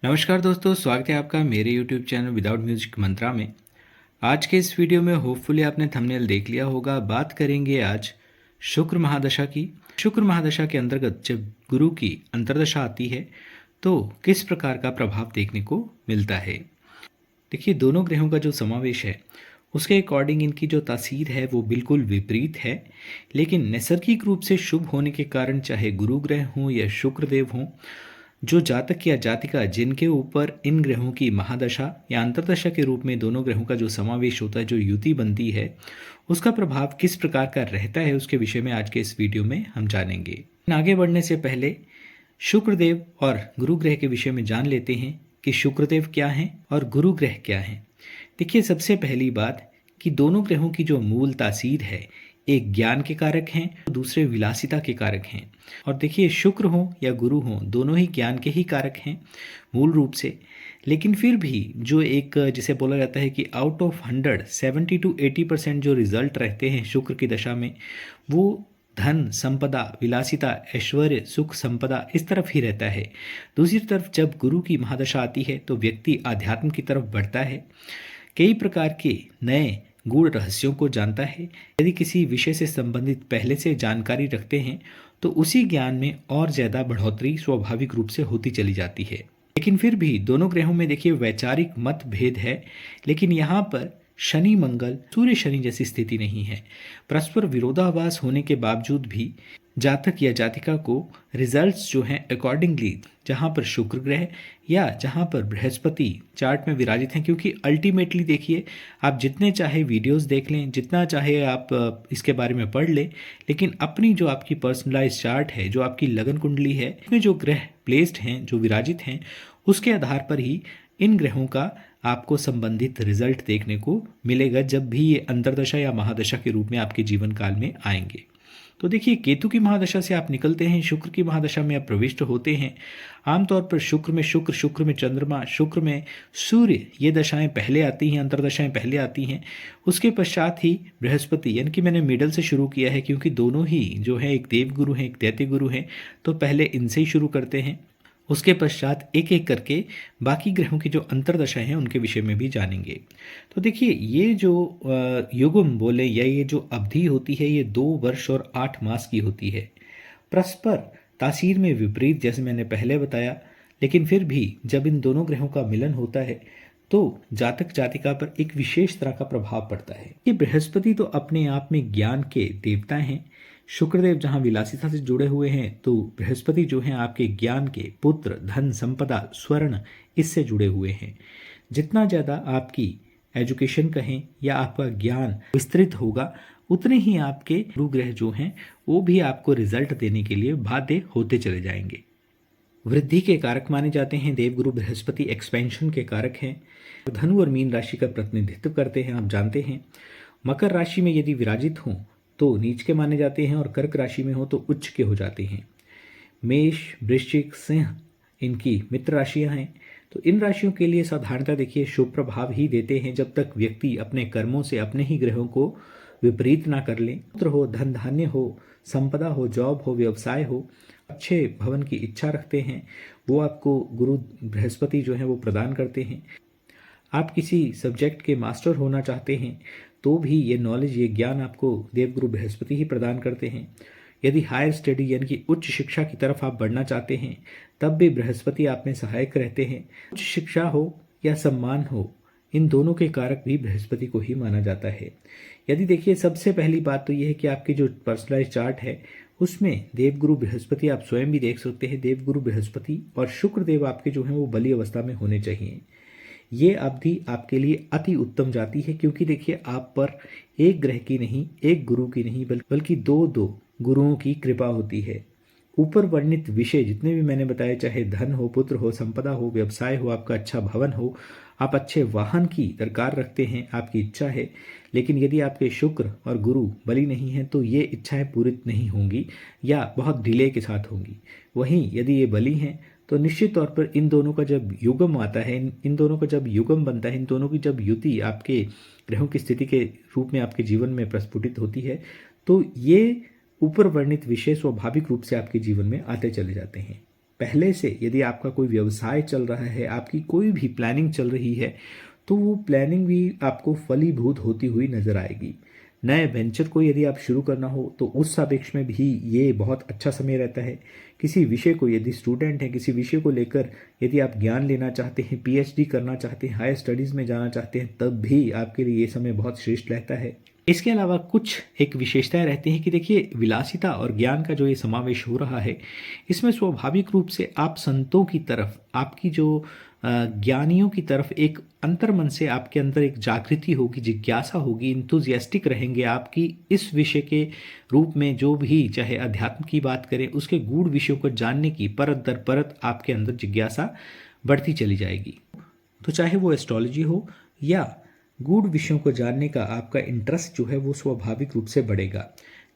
नमस्कार दोस्तों, स्वागत है आपका मेरे YouTube चैनल विदाउट म्यूजिक मंत्रा में। आज के इस वीडियो में होपफुली आपने थंबनेल देख लिया होगा। बात करेंगे आज शुक्र महादशा की। शुक्र महादशा के अंतर्गत जब गुरु की अंतर्दशा आती है तो किस प्रकार का प्रभाव देखने को मिलता है। देखिए, दोनों ग्रहों का जो समावेश है उसके अकॉर्डिंग इनकी जो तासीर है वो बिल्कुल विपरीत है। लेकिन नैसर्गिक रूप से शुभ होने के कारण चाहे गुरु ग्रह हों या शुक्र देव हों, जो जातक या जातिका जिनके ऊपर इन ग्रहों की महादशा या अंतर्दशा के रूप में दोनों ग्रहों का जो समावेश होता है, जो युति बनती है, उसका प्रभाव किस प्रकार का रहता है, उसके विषय में आज के इस वीडियो में हम जानेंगे। आगे बढ़ने से पहले शुक्रदेव और गुरु ग्रह के विषय में जान लेते हैं कि शुक्रदेव क्या हैं और गुरु ग्रह क्या हैं। देखिए, सबसे पहली बात कि दोनों ग्रहों की जो मूल तासीर है, एक ज्ञान के कारक हैं, दूसरे विलासिता के कारक हैं। और देखिए, शुक्र हो या गुरु हो, दोनों ही ज्ञान के ही कारक हैं मूल रूप से। लेकिन फिर भी जो एक जिसे बोला जाता है कि आउट ऑफ 100 70 to 80% जो रिजल्ट रहते हैं शुक्र की दशा में, वो धन, संपदा, विलासिता, ऐश्वर्य, सुख, संपदा इस तरफ ही रहता है। दूसरी तरफ जब गुरु की महादशा आती है तो व्यक्ति आध्यात्म की तरफ बढ़ता है, कई प्रकार के नए गूढ़ रहस्यों को जानता है। यदि किसी विषय से संबंधित पहले से जानकारी रखते हैं तो उसी ज्ञान में और ज़्यादा बढ़ोतरी स्वाभाविक रूप से होती चली जाती है। लेकिन फिर भी दोनों ग्रहों में देखिए वैचारिक मतभेद है। लेकिन यहाँ पर शनि मंगल सूर्य शनि जैसी स्थिति नहीं है। परस्पर विरोधाभास होने के बावजूद भी जातक या जातिका को रिजल्ट्स जो हैं अकॉर्डिंगली, जहाँ पर शुक्र ग्रह या जहाँ पर बृहस्पति चार्ट में विराजित हैं, क्योंकि अल्टीमेटली देखिए, आप जितने चाहे वीडियोस देख लें, जितना चाहे आप इसके बारे में पढ़ लें, लेकिन अपनी जो आपकी पर्सनलाइज चार्ट है, जो आपकी लगन कुंडली है, उसमें जो ग्रह प्लेस्ड हैं, जो विराजित हैं, उसके आधार पर ही इन ग्रहों का आपको संबंधित रिजल्ट देखने को मिलेगा जब भी ये अंतर्दशा या महादशा के रूप में आपके जीवन काल में आएंगे। तो देखिए, केतु की महादशा से आप निकलते हैं, शुक्र की महादशा में आप प्रविष्ट होते हैं। आमतौर पर शुक्र में शुक्र, शुक्र में चंद्रमा, शुक्र में सूर्य, ये दशाएं पहले आती हैं, अंतर्दशाएं पहले आती हैं। उसके पश्चात ही बृहस्पति, यानी कि मैंने मिडल से शुरू किया है क्योंकि दोनों ही जो है एक देव गुरु हैं, एक दैत्य गुरु हैं, तो पहले इनसे ही शुरू करते हैं। उसके पश्चात एक एक करके बाकी ग्रहों की जो अंतर्दशा हैं उनके विषय में भी जानेंगे। तो देखिए, ये जो युगम बोले या ये जो अवधि होती है, ये 2 वर्ष और 8 मास की होती है। परस्पर तासीर में विपरीत, जैसे मैंने पहले बताया। लेकिन फिर भी जब इन दोनों ग्रहों का मिलन होता है तो जातक जातिका पर एक विशेष तरह का प्रभाव पड़ता है। ये बृहस्पति तो अपने आप में ज्ञान के देवता हैं। शुक्रदेव जहाँ विलासिता से जुड़े हुए हैं, तो बृहस्पति जो हैं आपके ज्ञान के पुत्र, धन, संपदा, स्वर्ण, इससे जुड़े हुए हैं। जितना ज़्यादा आपकी एजुकेशन कहें या आपका ज्ञान विस्तृत होगा, उतने ही आपके गुरु ग्रह जो हैं वो भी आपको रिजल्ट देने के लिए बाध्य होते चले जाएंगे। वृद्धि के कारक माने जाते हैं देवगुरु बृहस्पति, एक्सपेंशन के कारक हैं। धनु और मीन राशि का प्रतिनिधित्व करते हैं, आप जानते हैं। मकर राशि में यदि विराजित हों तो नीच के माने जाते हैं और कर्क राशि में हो तो उच्च के हो जाते हैं। मेष, वृश्चिक, सिंह इनकी मित्र राशियां हैं। तो इन राशियों के लिए साधारणतः देखिए शुभ प्रभाव ही देते हैं जब तक व्यक्ति अपने कर्मों से अपने ही ग्रहों को विपरीत ना कर ले। पुत्र हो, धन धान्य हो, संपदा हो, जॉब हो, व्यवसाय हो, अच्छे भवन की इच्छा रखते हैं, वो आपको गुरु बृहस्पति जो है वो प्रदान करते हैं। आप किसी सब्जेक्ट के मास्टर होना चाहते हैं तो भी ये नॉलेज, ये ज्ञान आपको देवगुरु बृहस्पति ही प्रदान करते हैं। यदि हायर स्टडी यानी कि उच्च शिक्षा की तरफ आप बढ़ना चाहते हैं तब भी बृहस्पति आप में सहायक रहते हैं। उच्च शिक्षा हो या सम्मान हो, इन दोनों के कारक भी बृहस्पति को ही माना जाता है। यदि देखिए, सबसे पहली बात तो यह है कि आपकी जो पर्सनलाइज चार्ट है उसमें देवगुरु बृहस्पति आप स्वयं भी देख सकते हैं। देवगुरु बृहस्पति और शुक्र देव आपके जो हैं वो बली अवस्था में होने चाहिए। ये अवधि आपके लिए अति उत्तम जाती है, क्योंकि देखिए आप पर एक ग्रह की नहीं, एक गुरु की नहीं, बल्कि दो गुरुओं की कृपा होती है। ऊपर वर्णित विषय जितने भी मैंने बताए, चाहे धन हो, पुत्र हो, संपदा हो, व्यवसाय हो, आपका अच्छा भवन हो, आप अच्छे वाहन की दरकार रखते हैं, आपकी इच्छा है, लेकिन यदि आपके शुक्र और गुरु बली नहीं हैं तो ये इच्छाएं पूरी नहीं होंगी या बहुत डिले के साथ होंगी। वहीं यदि ये बली हैं तो निश्चित तौर पर इन दोनों का जब युगम आता है, इन दोनों का जब युगम बनता है, इन दोनों की जब युति आपके ग्रहों की स्थिति के रूप में आपके जीवन में प्रस्फुटित होती है, तो ये ऊपर वर्णित विषय स्वाभाविक रूप से आपके जीवन में आते चले जाते हैं। पहले से यदि आपका कोई व्यवसाय चल रहा है, आपकी कोई भी प्लानिंग चल रही है, तो वो प्लानिंग भी आपको फलीभूत होती हुई नजर आएगी। नए वेंचर को यदि आप शुरू करना हो तो उस सापेक्ष में भी ये बहुत अच्छा समय रहता है। किसी विषय को यदि स्टूडेंट हैं, किसी विषय को लेकर यदि आप ज्ञान लेना चाहते हैं, पीएचडी करना चाहते हैं, हायर स्टडीज़ में जाना चाहते हैं, तब भी आपके लिए ये समय बहुत श्रेष्ठ रहता है। इसके अलावा कुछ एक विशेषताएं रहती हैं कि देखिए, विलासिता और ज्ञान का जो ये समावेश हो रहा है, इसमें स्वाभाविक रूप से आप संतों की तरफ, आपकी जो ज्ञानियों की तरफ एक अंतर्मन से आपके अंदर एक जागृति होगी, जिज्ञासा होगी, इंथुजियास्टिक रहेंगे आपकी इस विषय के रूप में। जो भी चाहे अध्यात्म की बात करें, उसके गूढ़ विषयों को जानने की परत दर परत आपके अंदर जिज्ञासा बढ़ती चली जाएगी। तो चाहे वो एस्ट्रोलॉजी हो या गूढ़ विषयों को जानने का आपका इंटरेस्ट जो है वो स्वाभाविक रूप से बढ़ेगा।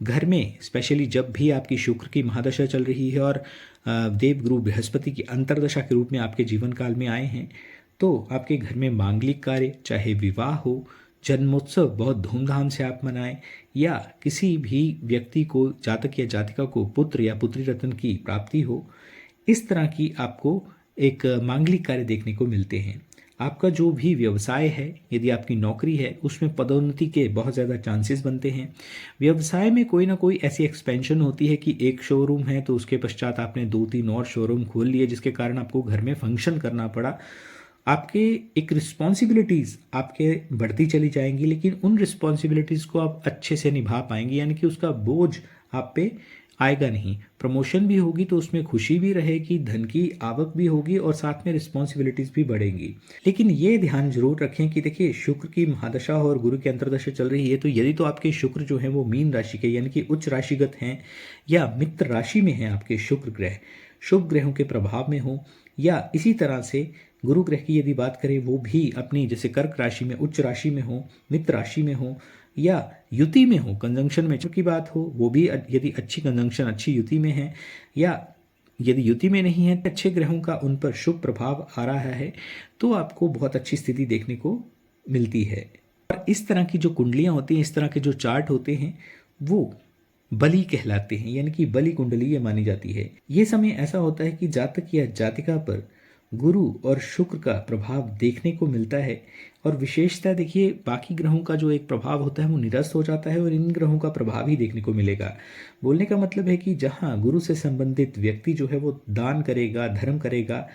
घर में स्पेशली जब भी आपकी शुक्र की महादशा चल रही है और देवगुरु बृहस्पति की अंतर्दशा के रूप में आपके जीवन काल में आए हैं, तो आपके घर में मांगलिक कार्य, चाहे विवाह हो, जन्मोत्सव बहुत धूमधाम से आप मनाएं, या किसी भी व्यक्ति को, जातक या जातिका को पुत्र या पुत्री रत्न की प्राप्ति हो, इस तरह की आपको एक मांगलिक कार्य देखने को मिलते हैं। आपका जो भी व्यवसाय है, यदि आपकी नौकरी है, उसमें पदोन्नति के बहुत ज़्यादा चांसेस बनते हैं। व्यवसाय में कोई ना कोई ऐसी एक्सपेंशन होती है कि एक शोरूम है तो उसके पश्चात आपने 2-3 और शोरूम खोल लिए, जिसके कारण आपको घर में फंक्शन करना पड़ा। आपके एक रिस्पॉन्सिबिलिटीज़ आपके बढ़ती चली जाएंगी, लेकिन उन रिस्पॉन्सिबिलिटीज़ को आप अच्छे से निभा पाएंगे, यानी कि उसका बोझ आप पे आएगा नहीं। प्रमोशन भी होगी तो उसमें खुशी भी रहेगी, धन की आवक भी होगी और साथ में रिस्पॉन्सिबिलिटीज भी बढ़ेंगी। लेकिन ये ध्यान जरूर रखें कि देखिए, शुक्र की महादशा और गुरु की अंतर्दशा चल रही है, तो यदि तो आपके शुक्र जो है वो मीन राशि के यानी कि उच्च राशिगत हैं, या मित्र राशि में हैं आपके शुक्र ग्रह, शुभ ग्रहों के प्रभाव में हो, या इसी तरह से गुरु ग्रह की यदि बात करें वो भी अपनी जैसे कर्क राशि में, उच्च राशि में हो, मित्र राशि में हो, या युति में हो, कंजंक्शन में की बात हो, वो भी यदि अच्छी कंजंक्शन, अच्छी युति में है, या यदि युति में नहीं है, अच्छे ग्रहों का उन पर शुभ प्रभाव आ रहा है, तो आपको बहुत अच्छी स्थिति देखने को मिलती है। और इस तरह की जो कुंडलियां होती हैं, इस तरह के जो चार्ट होते हैं, वो बलि कहलाते हैं, यानी कि बलि कुंडली ये मानी जाती है। ये समय ऐसा होता है कि जातक या जातिका पर गुरु और शुक्र का प्रभाव देखने को मिलता है। और विशेषता देखिए, बाकी ग्रहों का जो एक प्रभाव होता है वो निरस्त हो जाता है और इन ग्रहों का प्रभाव ही देखने को मिलेगा। बोलने का मतलब है कि जहाँ गुरु से संबंधित व्यक्ति जो है वो दान करेगा, धर्म करेगा,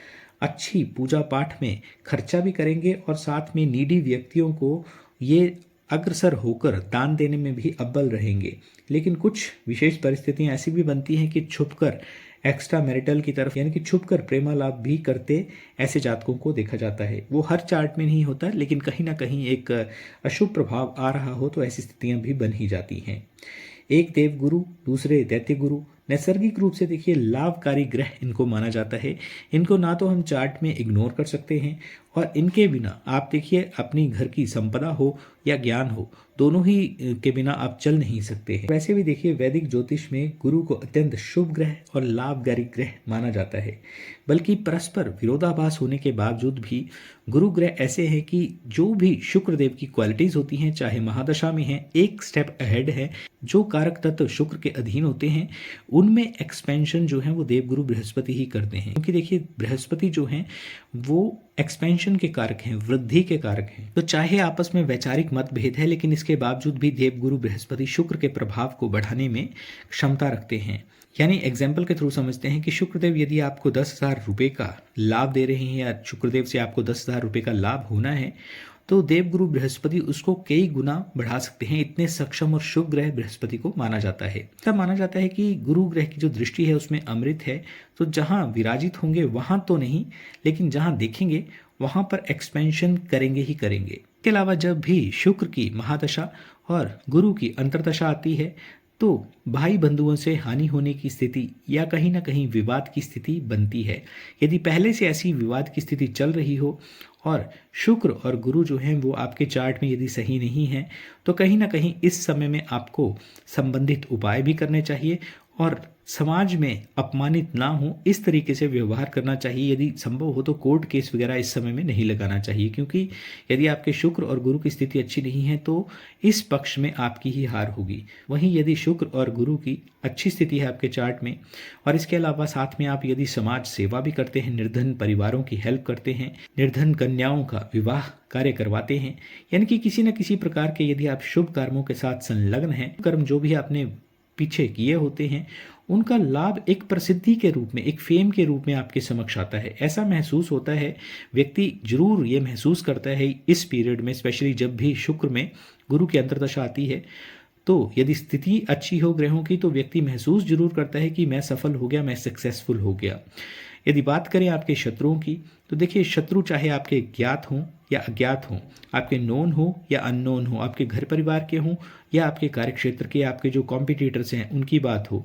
अच्छी पूजा पाठ में खर्चा भी करेंगे, और साथ में नीडी व्यक्तियों को ये अग्रसर होकर दान देने में भी अव्वल रहेंगे। लेकिन कुछ विशेष परिस्थितियां ऐसी भी बनती हैं कि छुपकर एक्स्ट्रा मैरिटल की तरफ, यानी कि छुपकर प्रेमालाप भी करते ऐसे जातकों को देखा जाता है। वो हर चार्ट में नहीं होता, लेकिन कहीं ना कहीं एक अशुभ प्रभाव आ रहा हो तो ऐसी स्थितियां भी बन ही जाती हैं। एक देव गुरु, दूसरे दैत्य गुरु, नैसर्गिक रूप से देखिए लाभकारी ग्रह इनको माना जाता है। इनको ना तो हम चार्ट में इग्नोर कर सकते हैं, और इनके बिना आप देखिए अपनी घर की संपदा हो या ज्ञान हो, दोनों ही के बिना आप चल नहीं सकते हैं। वैसे भी देखिए, वैदिक ज्योतिष में गुरु को अत्यंत शुभ ग्रह और लाभकारी ग्रह माना जाता है। बल्कि परस्पर विरोधाभास होने के बावजूद भी गुरु ग्रह ऐसे हैं कि जो भी शुक्र देव की क्वालिटीज होती हैं, चाहे महादशा में है, एक स्टेप अहेड है। जो कारक तत्व शुक्र के अधीन होते हैं उनमें एक्सपेंशन जो है वो देवगुरु बृहस्पति ही करते हैं। क्योंकि देखिए, बृहस्पति जो हैं वो एक्सपेंशन के कारक हैं, वृद्धि के कारक हैं। तो चाहे आपस में वैचारिक मतभेद है, लेकिन इसके बावजूद भी देवगुरु बृहस्पति शुक्र के प्रभाव को बढ़ाने में क्षमता रखते हैं। यानी एग्जाम्पल के थ्रू समझते हैं कि शुक्रदेव यदि आपको 10,000 रुपये का लाभ दे रहे हैं, या शुक्रदेव से आपको 10,000 रुपये का लाभ होना है, तो देवगुरु बृहस्पति उसको कई गुना बढ़ा सकते हैं। इतने सक्षम और शुभ ग्रह बृहस्पति को माना जाता है। तब माना जाता है कि गुरु ग्रह की जो दृष्टि है उसमें अमृत है, तो जहां विराजित होंगे वहां तो नहीं, लेकिन जहां देखेंगे वहां पर एक्सपेंशन करेंगे ही करेंगे। इसके अलावा जब भी शुक्र की महादशा और गुरु की अंतर्दशा आती है, तो भाई बंधुओं से हानि होने की स्थिति या कहीं ना कहीं विवाद की स्थिति बनती है। यदि पहले से ऐसी विवाद की स्थिति चल रही हो और शुक्र और गुरु जो हैं वो आपके चार्ट में यदि सही नहीं है, तो कहीं ना कहीं इस समय में आपको संबंधित उपाय भी करने चाहिए और समाज में अपमानित ना हो इस तरीके से व्यवहार करना चाहिए। यदि संभव हो तो कोर्ट केस वगैरह इस समय में नहीं लगाना चाहिए, क्योंकि यदि आपके शुक्र और गुरु की स्थिति अच्छी नहीं है तो इस पक्ष में आपकी ही हार होगी। वहीं यदि शुक्र और गुरु की अच्छी स्थिति है आपके चार्ट में, और इसके अलावा साथ में आप यदि समाज सेवा भी करते हैं, निर्धन परिवारों की हेल्प करते हैं, निर्धन कन्याओं का विवाह कार्य करवाते हैं, यानी कि किसी न किसी प्रकार के यदि आप शुभ कर्मों के साथ संलग्न हैं, कर्म जो भी आपने पीछे किए होते हैं उनका लाभ एक प्रसिद्धि के रूप में, एक फेम के रूप में आपके समक्ष आता है। ऐसा महसूस होता है, व्यक्ति जरूर ये महसूस करता है इस पीरियड में, स्पेशली जब भी शुक्र में गुरु की अंतर्दशा आती है। तो यदि स्थिति अच्छी हो ग्रहों की तो व्यक्ति महसूस जरूर करता है कि मैं सफल हो गया, मैं सक्सेसफुल हो गया। यदि बात करें आपके शत्रुओं की तो देखिए, शत्रु चाहे आपके ज्ञात हों या अज्ञात हों, आपके नोन हो या अननोन हो, आपके घर परिवार के हों या आपके कार्यक्षेत्र के, आपके जो कॉम्पिटिटर्स हैं उनकी बात हो,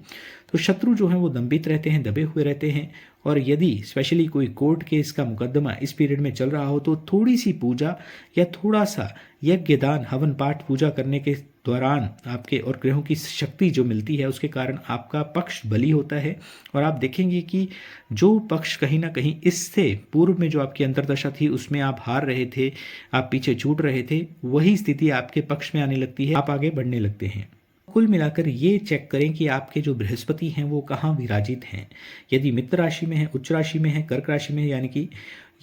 तो शत्रु जो हैं वो दंभित रहते हैं, दबे हुए रहते हैं। और यदि स्पेशली कोई कोर्ट केस का मुकदमा इस पीरियड में चल रहा हो तो थोड़ी सी पूजा या थोड़ा सा यज्ञ दान हवन पाठ पूजा करने के दौरान आपके और ग्रहों की शक्ति जो मिलती है उसके कारण आपका पक्ष बली होता है। और आप देखेंगे कि जो पक्ष कहीं ना कहीं इससे पूर्व में जो आपकी अंतर्दशा थी उसमें आप हार रहे थे, आप पीछे छूट रहे थे, वही स्थिति आपके पक्ष में आने लगती है, आप आगे बढ़ने लगते हैं। कुल मिलाकर ये चेक करें कि आपके जो बृहस्पति हैं वो कहाँ विराजित हैं। यदि मित्र राशि में है, उच्च राशि में है, कर्क राशि में है, यानी कि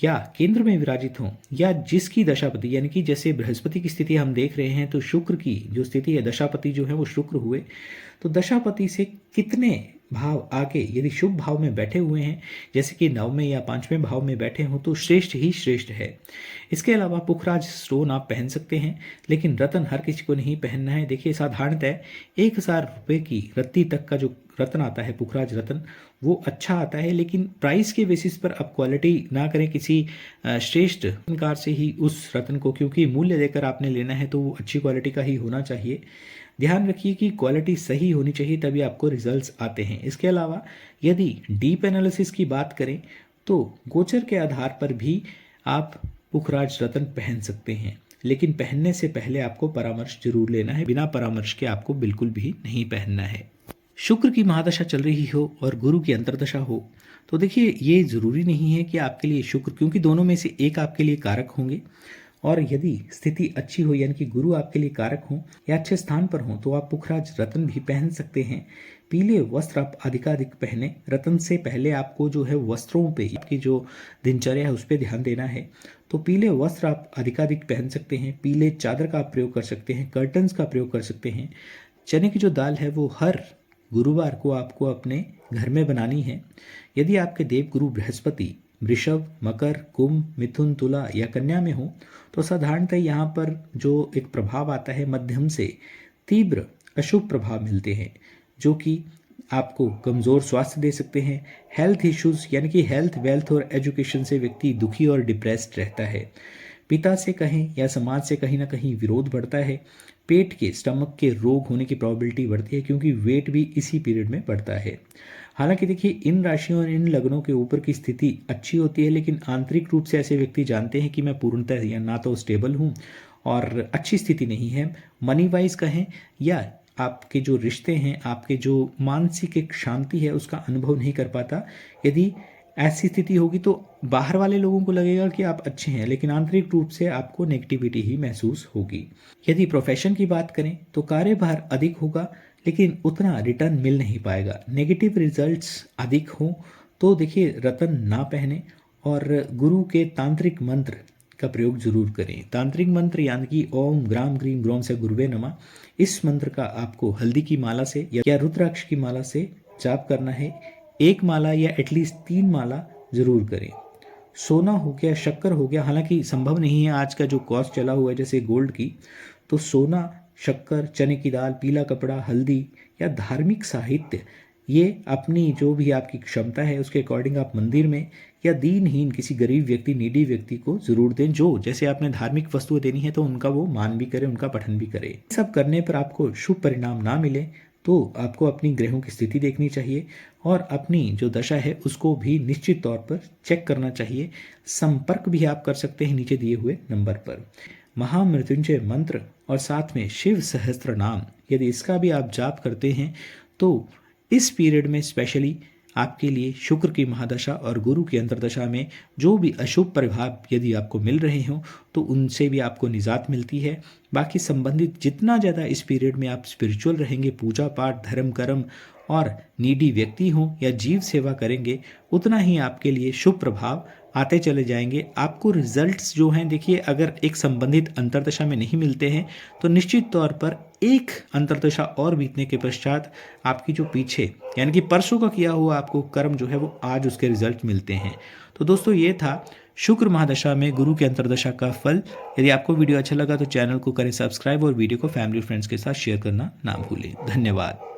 या केंद्र में विराजित हो, या जिसकी दशापति, यानी कि जैसे बृहस्पति की स्थिति हम देख रहे हैं तो शुक्र की जो स्थिति है, दशापति जो है वो शुक्र हुए, तो दशापति से कितने भाव आगे यदि शुभ भाव में बैठे हुए हैं, जैसे कि 9वें या 5वें भाव में बैठे हों, तो श्रेष्ठ ही श्रेष्ठ है। इसके अलावा पुखराज स्टोन आप पहन सकते हैं, लेकिन रतन हर किसी को नहीं पहनना है। देखिए, साधारणतः 1000 रुपये की रत्ती तक का जो रत्न आता है, पुखराज रत्न, वो अच्छा आता है, लेकिन प्राइस के बेसिस पर आप क्वालिटी ना करें किसी श्रेष्ठ कार से ही उस रत्न को, क्योंकि मूल्य देकर आपने लेना है तो वो अच्छी क्वालिटी का ही होना चाहिए। ध्यान रखिए कि क्वालिटी सही होनी चाहिए, तभी आपको रिजल्ट्स आते हैं। इसके अलावा यदि डीप एनालिसिस की बात करें तो गोचर के आधार पर भी आप पुखराज रत्न पहन सकते हैं, लेकिन पहनने से पहले आपको परामर्श जरूर लेना है। बिना परामर्श के आपको बिल्कुल भी नहीं पहनना है। शुक्र की महादशा चल रही हो और गुरु की अंतर्दशा हो तो देखिए, ये जरूरी नहीं है कि आपके लिए शुक्र, क्योंकि दोनों में से एक आपके लिए कारक होंगे, और यदि स्थिति अच्छी हो यानी कि गुरु आपके लिए कारक हो या अच्छे स्थान पर हो तो आप पुखराज रत्न भी पहन सकते हैं। पीले वस्त्र आप अधिकाधिक पहने। रत्न से पहले आपको जो है वस्त्रों पे, आपकी जो दिनचर्या है उस पर ध्यान देना है। तो पीले वस्त्र आप अधिकाधिक पहन सकते हैं, पीले चादर का आप प्रयोग कर सकते हैं, कर्टन्स का प्रयोग कर सकते हैं। चने की जो दाल है वो हर गुरुवार को आपको अपने घर में बनानी है। यदि आपके देवगुरु बृहस्पति वृषभ, मकर, कुंभ, मिथुन, तुला या कन्या में हो तो साधारणतः यहाँ पर जो एक प्रभाव आता है, मध्यम से तीव्र अशुभ प्रभाव मिलते हैं, जो कि आपको कमज़ोर स्वास्थ्य दे सकते हैं। हेल्थ इश्यूज यानी कि हेल्थ, वेल्थ और एजुकेशन से व्यक्ति दुखी और डिप्रेस्ड रहता है। पिता से कहें या समाज से कहीं ना कहीं विरोध बढ़ता है। पेट के, स्टमक के रोग होने की प्रोबेबिलिटी बढ़ती है, क्योंकि वेट भी इसी पीरियड में बढ़ता है। हालांकि देखिए, इन राशियों और इन लग्नों के ऊपर की स्थिति अच्छी होती है, लेकिन आंतरिक रूप से ऐसे व्यक्ति जानते हैं कि मैं पूर्णतः या ना तो स्टेबल हूँ और अच्छी स्थिति नहीं है, मनी वाइज कहें या आपके जो रिश्ते हैं, आपके जो मानसिक एक शांति है उसका अनुभव नहीं कर पाता। यदि ऐसी स्थिति होगी तो बाहर वाले लोगों को लगेगा कि आप अच्छे हैं, लेकिन आंतरिक रूप से आपको नेगेटिविटी ही महसूस होगी। यदि प्रोफेशन की बात करें तो कार्यभार अधिक होगा, लेकिन उतना रिटर्न मिल नहीं पाएगा। नेगेटिव रिजल्ट्स अधिक हों तो देखिए, रतन ना पहने और गुरु के तांत्रिक मंत्र का प्रयोग जरूर करें। तांत्रिक मंत्र यानी कि ओम ग्राम ग्रीम ग्रोम से गुरुवे नमः, इस मंत्र का आपको हल्दी की माला से या रुद्राक्ष की माला से जाप करना है। 1 माला या एटलीस्ट 3 माला जरूर करें। सोना हो गया, शक्कर हो गया, हालांकि संभव नहीं है आज का जो कॉस्ट चला हुआ है जैसे गोल्ड की, तो सोना, शक्कर, चने की दाल, पीला कपड़ा, हल्दी या धार्मिक साहित्य, ये अपनी जो भी आपकी क्षमता है उसके अकॉर्डिंग आप मंदिर में या दीनहीन किसी गरीब व्यक्ति, नीडी व्यक्ति को जरूर दें। जो जैसे आपने धार्मिक वस्तुएं देनी है तो उनका वो मान भी करे, उनका पठन भी करे। सब करने पर आपको शुभ परिणाम ना मिले तो आपको अपनी ग्रहों की स्थिति देखनी चाहिए और अपनी जो दशा है उसको भी निश्चित तौर पर चेक करना चाहिए। संपर्क भी आप कर सकते हैं नीचे दिए हुए नंबर पर। महामृत्युंजय मंत्र और साथ में शिव सहस्त्र नाम, यदि इसका भी आप जाप करते हैं तो इस पीरियड में स्पेशली आपके लिए शुक्र की महादशा और गुरु की अंतर्दशा में जो भी अशुभ प्रभाव यदि आपको मिल रहे हों तो उनसे भी आपको निजात मिलती है। बाकी संबंधित जितना ज़्यादा इस पीरियड में आप स्पिरिचुअल रहेंगे, पूजा पाठ, धर्म कर्म और नीडी व्यक्ति हों या जीव सेवा करेंगे, उतना ही आपके लिए शुभ प्रभाव आते चले जाएंगे। आपको रिजल्ट्स जो हैं, देखिए अगर एक संबंधित अंतर्दशा में नहीं मिलते हैं तो निश्चित तौर पर एक अंतर्दशा और बीतने के पश्चात आपकी जो पीछे यानी कि परसों का किया हुआ आपको कर्म जो है वो आज उसके रिजल्ट मिलते हैं। तो दोस्तों ये था शुक्र महादशा में गुरु की अंतर्दशा का फल। यदि आपको वीडियो अच्छा लगा तो चैनल को करें सब्सक्राइब और वीडियो को फैमिली फ्रेंड्स के साथ शेयर करना ना भूलें। धन्यवाद।